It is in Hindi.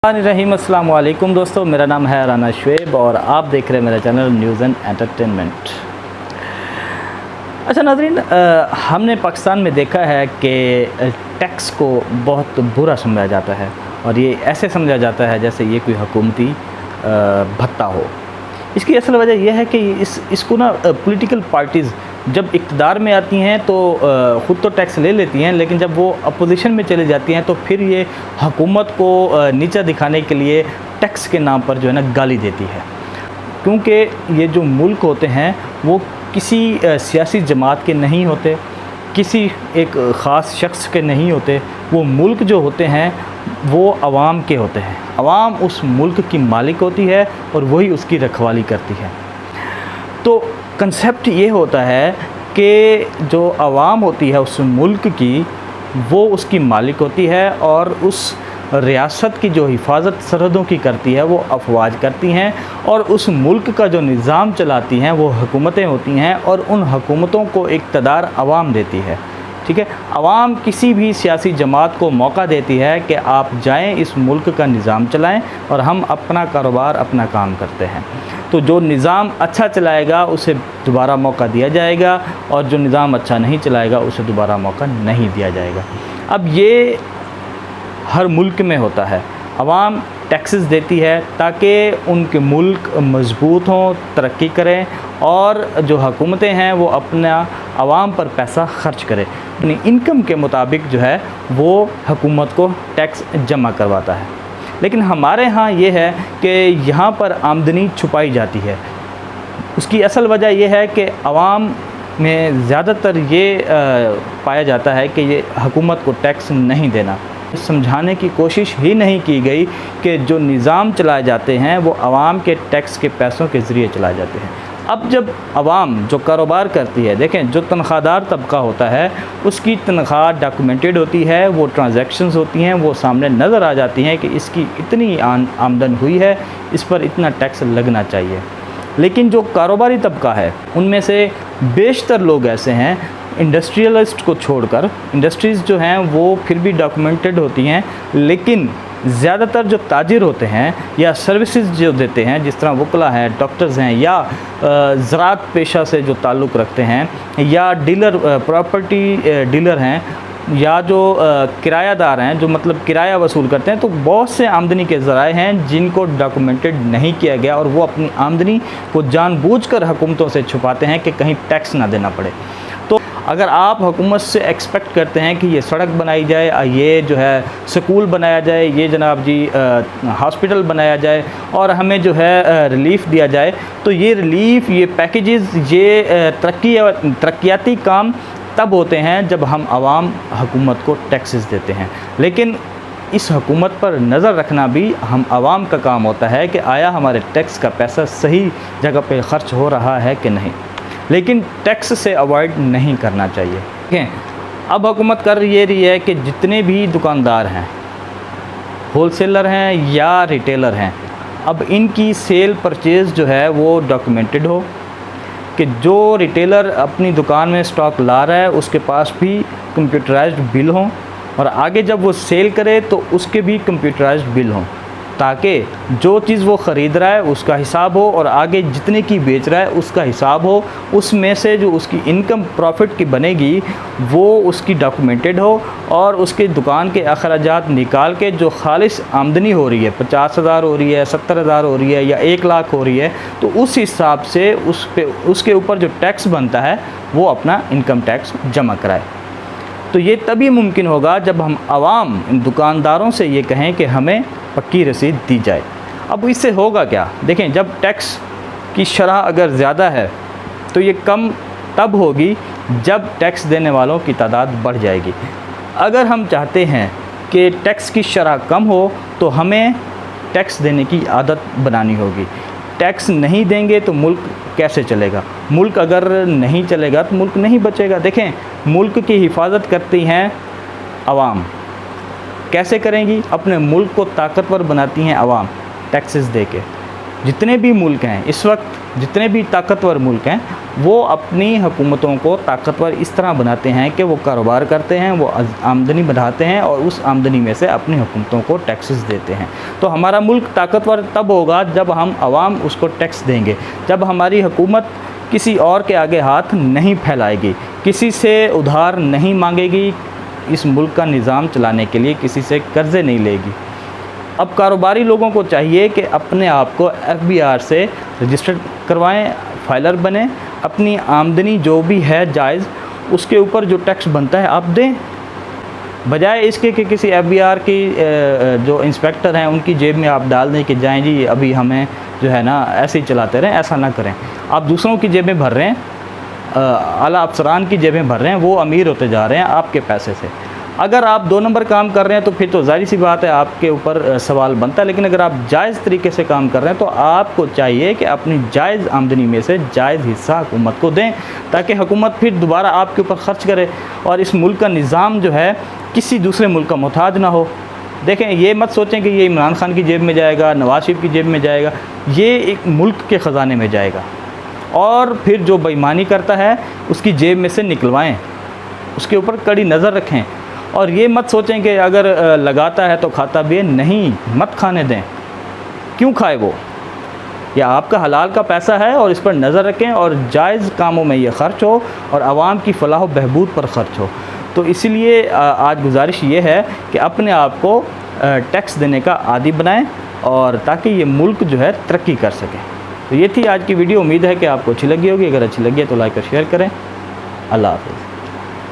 रहीम अस्सलाम वालेकुम दोस्तों, मेरा नाम है राना शुएब और आप देख रहे हैं मेरा चैनल न्यूज़ एंड एंटरटेनमेंट। अच्छा नाज़रीन, हमने पाकिस्तान में देखा है कि टैक्स को बहुत बुरा समझा जाता है और ये ऐसे समझा जाता है जैसे ये कोई हुकूमती भत्ता हो। इसकी असल वजह यह है कि इसको ना पॉलिटिकल पार्टीज़ जब इक़्तिदार में आती हैं तो ख़ुद तो टैक्स ले लेती हैं, लेकिन जब वो अपोजिशन में चली जाती हैं तो फिर ये हुकूमत को नीचा दिखाने के लिए टैक्स के नाम पर जो है ना गाली देती है। क्योंकि ये जो मुल्क होते हैं वो किसी सियासी जमात के नहीं होते, किसी एक ख़ास शख्स के नहीं होते। वो मुल्क जो होते हैं वो अवाम के होते हैं। अवाम उस मुल्क की मालिक होती है और वही उसकी रखवाली करती है। तो कंसेप्ट ये होता है कि जो अवाम होती है उस मुल्क की, वो उसकी मालिक होती है और उस रियासत की जो हिफाजत सरहदों की करती है वो अफवाज करती हैं, और उस मुल्क का जो निज़ाम चलाती हैं वो हुकूमतें होती हैं, और उन हुकूमतों को इक़्तिदार अवाम देती है। ठीक है, अवाम किसी भी सियासी जमात को मौका देती है कि आप जाएं, इस मुल्क का निज़ाम चलाएं और हम अपना कारोबार अपना काम करते हैं। तो जो निज़ाम अच्छा चलाएगा उसे दोबारा मौका दिया जाएगा, और जो निज़ाम अच्छा नहीं चलाएगा उसे दोबारा मौका नहीं दिया जाएगा। अब ये हर मुल्क में होता है। अवाम टैक्सेस देती है ताकि उनके मुल्क मज़बूत हों, तरक्की करें, और जो हुकूमतें हैं वो अपना अवाम पर पैसा ख़र्च करें, अपनी इनकम के मुताबिक जो है वो हुकूमत को टैक्स जमा करवाता है। लेकिन हमारे यहाँ ये है कि यहाँ पर आमदनी छुपाई जाती है। उसकी असल वजह यह है कि अवाम में ज़्यादातर ये पाया जाता है कि ये हुकूमत को टैक्स नहीं देना। समझाने की कोशिश ही नहीं की गई कि जो निज़ाम चलाए जाते हैं वो अवाम के टैक्स के पैसों के ज़रिए चलाए जाते हैं। अब जब अवाम जो कारोबार करती है, देखें जो तनख्वाहदार तबका होता है उसकी तनख्वाह डॉक्यूमेंटेड होती है, वो ट्रांजैक्शंस होती हैं, वो सामने नज़र आ जाती हैं कि इसकी इतनी आमदन हुई है, इस पर इतना टैक्स लगना चाहिए। लेकिन जो कारोबारी तबका है उनमें से बेशतर लोग ऐसे हैं, इंडस्ट्रियलिस्ट को छोड़कर, इंडस्ट्रीज़ जो हैं वो फिर भी डॉक्यूमेंटेड होती हैं, लेकिन ज़्यादातर जो ताजिर होते हैं या सर्विसेज जो देते हैं, जिस तरह वकला हैं, डॉक्टर्स हैं, या ज़राअत पेशा से जो ताल्लुक़ रखते हैं, या डीलर, प्रॉपर्टी डीलर हैं, या जो किरायादार हैं, जो मतलब किराया वसूल करते हैं, तो बहुत से आमदनी के ज़राए हैं जिनको डॉक्यूमेंटेड नहीं किया गया, और वो अपनी आमदनी को जानबूझकर हुकूमतों से छुपाते हैं कि कहीं टैक्स ना देना पड़े। तो अगर आप हुकूमत से एक्सपेक्ट करते हैं कि ये सड़क बनाई जाए, ये जो है स्कूल बनाया जाए, ये जनाब जी हॉस्पिटल बनाया जाए, और हमें जो है रिलीफ़ दिया जाए, तो ये रिलीफ़, ये पैकेजेस, ये तरक्याती काम तब होते हैं जब हम आवाम हुकूमत को टैक्सेस देते हैं। लेकिन इस हुकूमत पर नज़र रखना भी हम आवाम का काम होता है कि आया हमारे टैक्स का पैसा सही जगह पे ख़र्च हो रहा है कि नहीं। लेकिन टैक्स से अवॉइड नहीं करना चाहिए। ठीक है, अब हुकूमत कर ये रही है कि जितने भी दुकानदार हैं, होलसेलर हैं या रिटेलर हैं, अब इनकी सेल परचेज़ जो है वो डॉक्यूमेंटेड हो, कि जो रिटेलर अपनी दुकान में स्टॉक ला रहा है उसके पास भी कंप्यूटराइज्ड बिल हों, और आगे जब वो सेल करे तो उसके भी कंप्यूटराइज्ड बिल हों, ताकि जो चीज़ वो ख़रीद रहा है उसका हिसाब हो और आगे जितने की बेच रहा है उसका हिसाब हो। उसमें से जो उसकी इनकम प्रॉफिट की बनेगी वो उसकी डॉक्यूमेंटेड हो, और उसके दुकान के अखराजात निकाल के जो खालिस आमदनी हो रही है, 50,000 हो रही है, 70,000 हो रही है, या 1 लाख हो रही है, तो उस हिसाब से उसके ऊपर जो टैक्स बनता है वो अपना इनकम टैक्स जमा कराए। तो ये तभी मुमकिन होगा जब हम आवाम दुकानदारों से ये कहें कि हमें पक्की रसीद दी जाए। अब इससे होगा क्या? देखें, जब टैक्स की शरह अगर ज़्यादा है तो ये कम तब होगी जब टैक्स देने वालों की तादाद बढ़ जाएगी। अगर हम चाहते हैं कि टैक्स की शरह कम हो तो हमें टैक्स देने की आदत बनानी होगी। टैक्स नहीं देंगे तो मुल्क कैसे चलेगा? मुल्क अगर नहीं चलेगा तो मुल्क नहीं बचेगा। देखें, मुल्क की हिफाजत करती हैं अवाम। कैसे करेंगी? अपने मुल्क को ताकतवर बनाती हैं अवाम, टैक्सेस दे के। जितने भी मुल्क हैं इस वक्त जितने भी ताकतवर मुल्क हैं वो अपनी हुकूमतों को ताकतवर इस तरह बनाते हैं कि वो कारोबार करते हैं, वो आमदनी बढ़ाते हैं और उस आमदनी में से अपनी हुकूमतों को टैक्सेस देते हैं। तो हमारा मुल्क ताकतवर तब होगा जब हम आवाम उसको टैक्स देंगे, जब हमारी हुकूमत किसी और के आगे हाथ नहीं फैलाएगी, किसी से उधार नहीं मांगेगी, इस मुल्क का निज़ाम चलाने के लिए किसी से कर्ज़े नहीं लेगी। अब कारोबारी लोगों को चाहिए कि अपने आप को FBR से रजिस्टर्ड करवाएं, फाइलर बने, अपनी आमदनी जो भी है जायज़ उसके ऊपर जो टैक्स बनता है आप दें, बजाय इसके कि किसी FBR की जो इंस्पेक्टर हैं उनकी जेब में आप डाल दें कि जाएं जी अभी हमें जो है ना ऐसे ही चलाते रहें। ऐसा ना करें। आप दूसरों की जेबें भर रहे हैं, आला अफसरान की जेबें भर रहे हैं, वो अमीर होते जा रहे हैं आपके पैसे से। अगर आप 2 नंबर काम कर रहे हैं तो फिर तो ज़ाहिर सी बात है आपके ऊपर सवाल बनता है। लेकिन अगर आप जायज़ तरीके से काम कर रहे हैं तो आपको चाहिए कि अपनी जायज़ आमदनी में से जायज़ हिस्सा हुकूमत को दें, ताकि हुकूमत फिर दोबारा आपके ऊपर ख़र्च करे और इस मुल्क का निज़ाम जो है किसी दूसरे मुल्क का मोहताज ना हो। देखें, ये मत सोचें कि ये इमरान खान की जेब में जाएगा, नवाज शरीफ की जेब में जाएगा, ये एक मुल्क के ख़जाने में जाएगा। और फिर जो बेईमानी करता है उसकी जेब में से निकलवाएं, उसके ऊपर कड़ी नज़र रखें। और ये मत सोचें कि अगर लगाता है तो खाता भी है, नहीं, मत खाने दें। क्यों खाए वो? या आपका हलाल का पैसा है और इस पर नज़र रखें और जायज़ कामों में ये ख़र्च हो और आवाम की फ़लाह व बहबूद पर ख़र्च हो। तो इसलिए आज गुजारिश ये है कि अपने आप को टैक्स देने का आदी बनाएं और ताकि ये मुल्क जो है तरक्की कर सके। तो ये थी आज की वीडियो। उम्मीद है कि आपको अच्छी लगी होगी। अगर अच्छी लगी है तो लाइक और शेयर करें। अल्लाह हाफ़िज़।